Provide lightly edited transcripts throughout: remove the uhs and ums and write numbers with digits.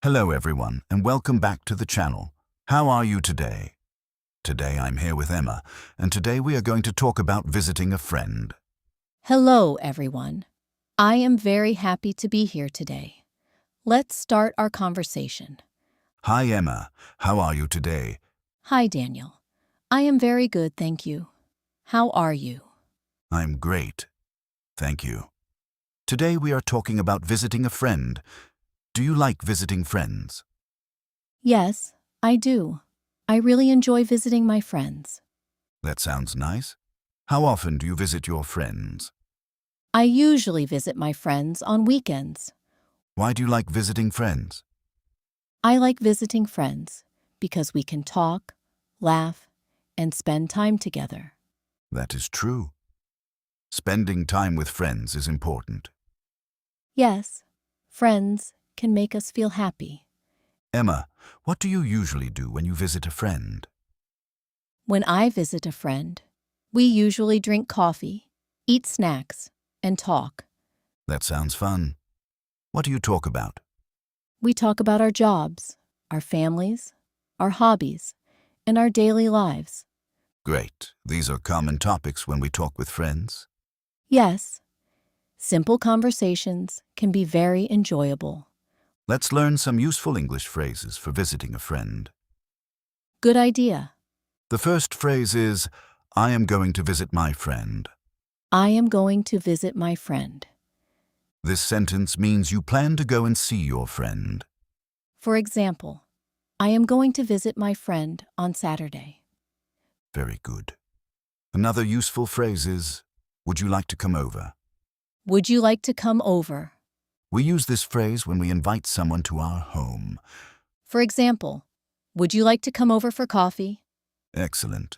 Hello everyone and welcome back to the channel. How are you today? Today I'm here with Emma and today we are going to talk about visiting a friend. Hello, everyone. I am very happy to be here today. Let's start our conversation. Hi Emma, how are you today? Hi, Daniel. I am very good, thank you. How are you? I'm great. Thank you. Today we are talking about visiting a friend. Do you like visiting friends? Yes, I do. I really enjoy visiting my friends. That sounds nice. How often do you visit your friends? I usually visit my friends on weekends. Why do you like visiting friends? I like visiting friends because we can talk, laugh, and spend time together. That is true. Spending time with friends is important. Yes, friends can make us feel happy. Emma, what do you usually do when you visit a friend? When I visit a friend, we usually drink coffee, eat snacks, and talk. That sounds fun. What do you talk about? We talk about our jobs, our families, our hobbies, and our daily lives. Great. These are common topics when we talk with friends. Yes, simple conversations can be very enjoyable. Let's learn some useful English phrases for visiting a friend. Good idea. The first phrase is, I am going to visit my friend. I am going to visit my friend. This sentence means you plan to go and see your friend. For example, I am going to visit my friend on Saturday. Very good. Another useful phrase is, would you like to come over? Would you like to come over? We use this phrase when we invite someone to our home. For example, would you like to come over for coffee? Excellent.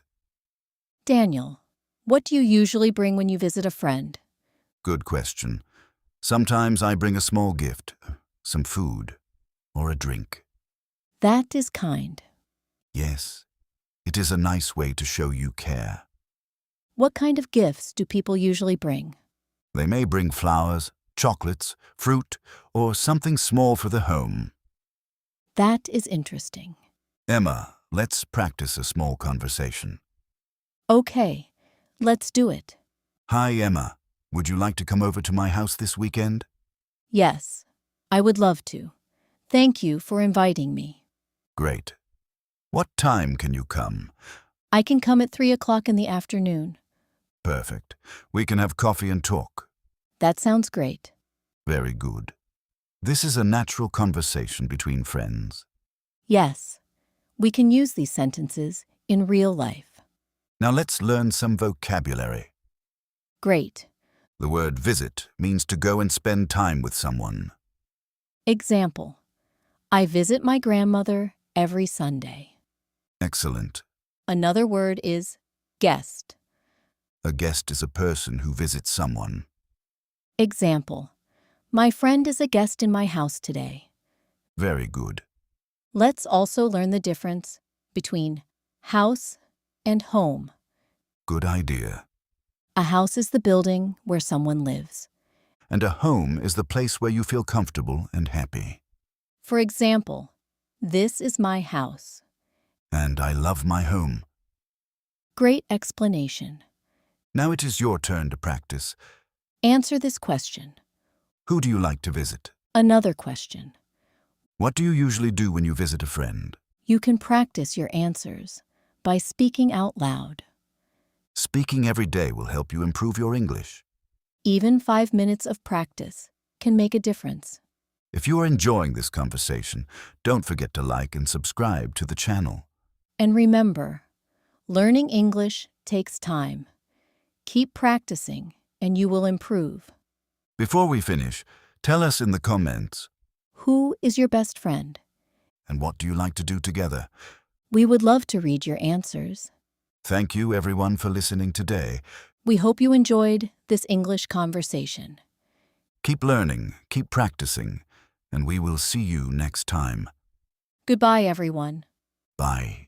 Daniel, what do you usually bring when you visit a friend? Good question. Sometimes I bring a small gift, some food, or a drink. That is kind. Yes, it is a nice way to show you care. What kind of gifts do people usually bring? They may bring flowers, chocolates, fruit, or something small for the home. That is interesting. Emma, let's practice a small conversation. Okay, let's do it. Hi, Emma. Would you like to come over to my house this weekend? Yes, I would love to. Thank you for inviting me. Great. What time can you come? I can come at 3 o'clock in the afternoon. Perfect. We can have coffee and talk. That sounds great. Very good. This is a natural conversation between friends. Yes, we can use these sentences in real life. Now let's learn some vocabulary. Great. The word visit means to go and spend time with someone. Example, I visit my grandmother every Sunday. Excellent. Another word is guest. A guest is a person who visits someone. Example, my friend is a guest in my house today. Very good. Let's also learn the difference between house and home. Good idea. A house is the building where someone lives. And a home is the place where you feel comfortable and happy. For example, this is my house. And I love my home. Great explanation. Now it is your turn to practice. Answer this question. Who do you like to visit? Another question. What do you usually do when you visit a friend? You can practice your answers by speaking out loud. Speaking every day will help you improve your English. Even 5 minutes of practice can make a difference. If you are enjoying this conversation, don't forget to like and subscribe to the channel. And remember, learning English takes time. Keep practicing and you will improve. Before we finish, tell us in the comments, Who is your best friend? and what do you like to do together? We would love to read your answers. Thank you everyone for listening today. We hope you enjoyed this English conversation. Keep learning, keep practicing, and we will see you next time. Goodbye, everyone. Bye.